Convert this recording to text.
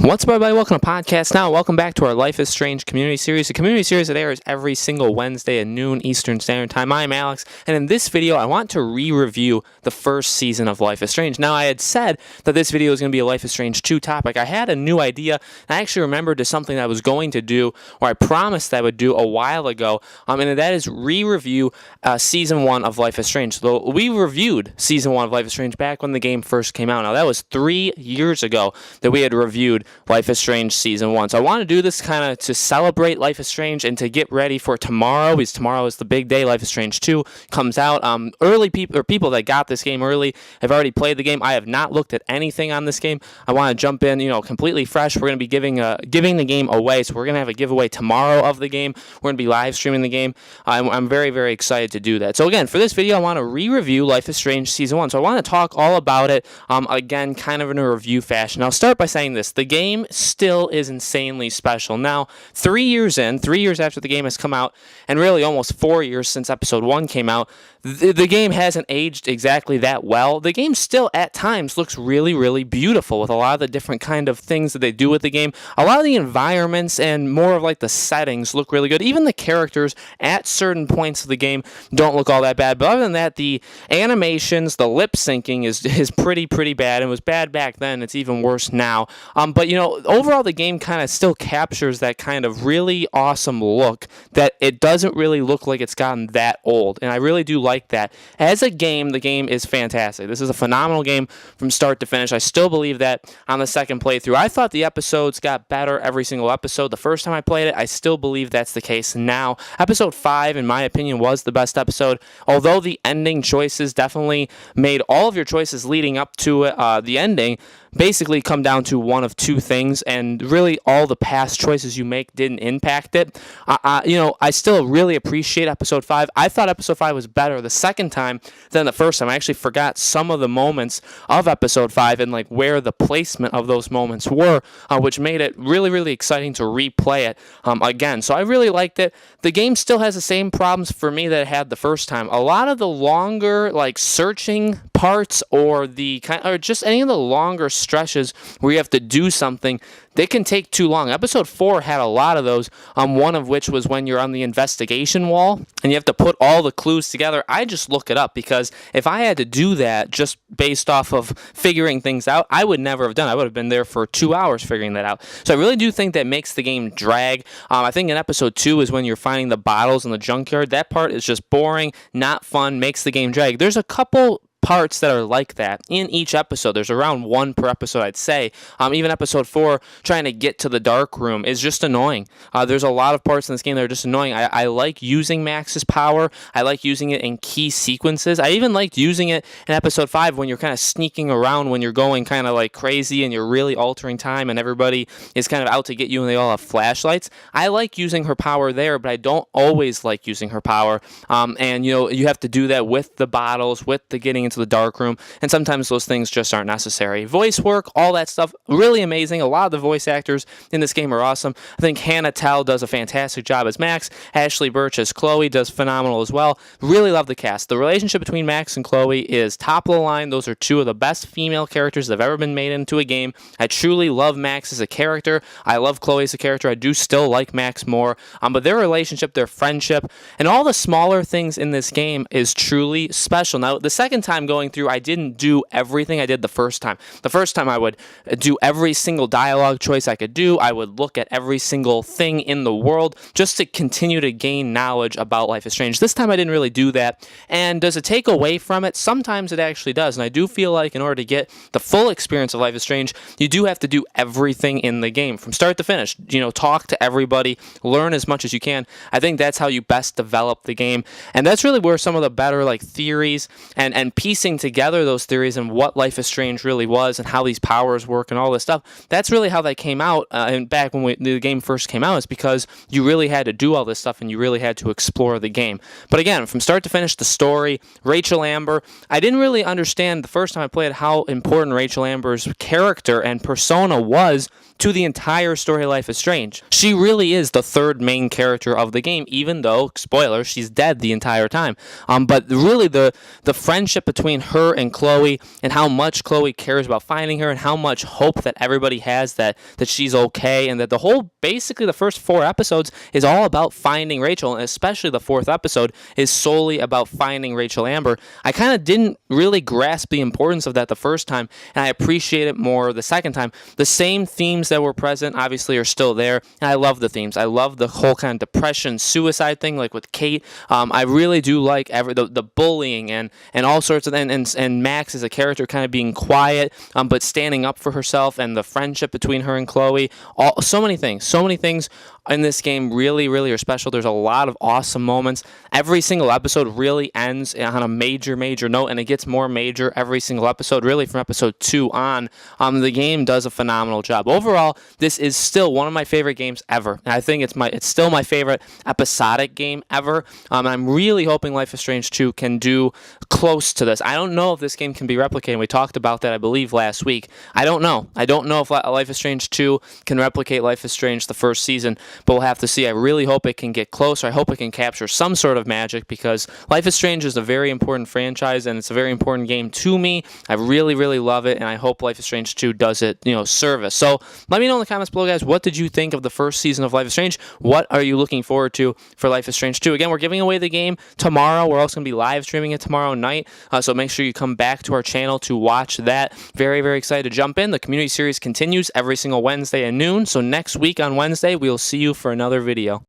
What's up, everybody? Welcome to Podcast Now. Welcome back to our Life is Strange community series, a community series that airs every single Wednesday at noon Eastern Standard Time. I'm Alex, and in this video, I want to re-review the first season of Life is Strange. Now, I had said that this video was going to be a Life is Strange 2 topic. I had a new idea, and I actually remembered to something that I was going to do, or I promised that I would do a while ago, and that is re-review Season 1 of Life is Strange. So we reviewed Season 1 of Life is Strange back when the game first came out. Now, that was 3 years ago that we had reviewed Life is Strange Season 1. So I want to do this kind of to celebrate Life is Strange and to get ready for tomorrow, because tomorrow is the big day. Life is Strange 2 comes out. People that got this game early have already played the game. I have not looked at anything on this game. I want to jump in, completely fresh. We're going to be giving the game away. So we're going to have a giveaway tomorrow of the game. We're going to be live streaming the game. I'm very, very excited to do that. So again, for this video, I want to re-review Life is Strange Season 1. So I want to talk all about it, again, kind of in a review fashion. I'll start by saying this. The game still is insanely special. Now, 3 years after the game has come out, and really almost 4 years since Episode 1 came out, the game hasn't aged exactly that well. The game still, at times, looks really, really beautiful with a lot of the different kind of things that they do with the game. A lot of the environments and more of like the settings look really good. Even the characters at certain points of the game don't look all that bad. But other than that, the animations, the lip syncing is pretty bad. It was bad back then. It's even worse now. But overall, the game kind of still captures that kind of really awesome look that it doesn't really look like it's gotten that old. And I really do like that. As a game, the game is fantastic. This is a phenomenal game from start to finish. I still believe that on the second playthrough. I thought the episodes got better every single episode. The first time I played it, I still believe that's the case now. Episode 5, in my opinion, was the best episode. Although the ending choices definitely made all of your choices leading up to it, the ending basically come down to one of two things, and really all the past choices you make didn't impact it. I still really appreciate Episode 5. I thought Episode 5 was better the second time than the first time. I actually forgot some of the moments of Episode 5 and like where the placement of those moments were, which made it really, really exciting to replay it again. So I really liked it. The game still has the same problems for me that it had the first time. A lot of the longer like searching parts or just any of the longer stretches where you have to do something, they can take too long. Episode 4 had a lot of those, one of which was when you're on the investigation wall and you have to put all the clues together. I just look it up, because if I had to do that just based off of figuring things out, I would never have done it. I would have been there for 2 hours figuring that out. So I really do think that makes the game drag. I think in Episode 2 is when you're finding the bottles in the junkyard. That part is just boring, not fun, makes the game drag. There's a couple parts that are like that in each episode. There's around one per episode, I'd say. Even Episode 4, trying to get to the dark room is just annoying. There's a lot of parts in this game that are just annoying. I like using Max's power. I like using it in key sequences. I even liked using it in Episode 5 when you're kind of sneaking around, when you're going kind of like crazy and you're really altering time and everybody is kind of out to get you and they all have flashlights. I like using her power there, but I don't always like using her power. And you have to do that with the bottles, with the getting into the dark room, and sometimes those things just aren't necessary. Voice work, all that stuff, really amazing. A lot of the voice actors in this game are awesome. I think Hannah Tell does a fantastic job as Max. Ashley Birch as Chloe does phenomenal as well. Really love the cast. The relationship between Max and Chloe is top of the line. Those are two of the best female characters that have ever been made into a game. I truly love Max as a character. I love Chloe as a character. I do still like Max more, but their relationship, their friendship, and all the smaller things in this game is truly special. Now, the second time going through, I didn't do everything I did the first time. The first time I would do every single dialogue choice I could do. I would look at every single thing in the world just to continue to gain knowledge about Life is Strange. This time I didn't really do that. And does it take away from it? Sometimes it actually does. And I do feel like in order to get the full experience of Life is Strange, you do have to do everything in the game from start to finish. Talk to everybody, learn as much as you can. I think that's how you best develop the game. And that's really where some of the better theories and piecing together those theories and what Life is Strange really was and how these powers work and all this stuff. That's really how they came out. And back when the game first came out, is because you really had to do all this stuff and you really had to explore the game. But again, from start to finish, the story, Rachel Amber, I didn't really understand the first time I played how important Rachel Amber's character and persona was to the entire story of Life is Strange. She really is the third main character of the game, even though, spoiler, she's dead the entire time. But really the friendship between between her and Chloe, and how much Chloe cares about finding her, and how much hope that everybody has that she's okay, and that basically the first 4 episodes is all about finding Rachel, and especially the 4th episode is solely about finding Rachel Amber. I kind of didn't really grasp the importance of that the first time, and I appreciate it more the second time. The same themes that were present obviously are still there, and I love the themes. I love the whole kind of depression, suicide thing, like with Kate. I really do like the bullying and all sorts of, and Max as a character kind of being quiet, but standing up for herself, and the friendship between her and Chloe. So many things in this game really, really are special. There's a lot of awesome moments. Every single episode really ends on a major note, and it gets more major every single episode, really from episode 2 on. The game does a phenomenal job. Overall, this is still one of my favorite games ever, and I think it's still my favorite episodic game ever. And I'm really hoping Life is Strange 2 can do close to this. I don't know if this game can be replicated. We talked about that, I believe, last week. I don't know if Life is Strange 2 can replicate Life is Strange the first season, but we'll have to see. I really hope it can get closer. I hope it can capture some sort of magic, because Life is Strange is a very important franchise, and it's a very important game to me. I really, really love it, and I hope Life is Strange 2 does it, service. So let me know in the comments below, guys, what did you think of the first season of Life is Strange? What are you looking forward to for Life is Strange 2? Again, we're giving away the game tomorrow. We're also going to be live streaming it tomorrow night, so make sure you come back to our channel to watch that. Very, very excited to jump in. The community series continues every single Wednesday at noon, so next week on Wednesday, we'll see you for another video.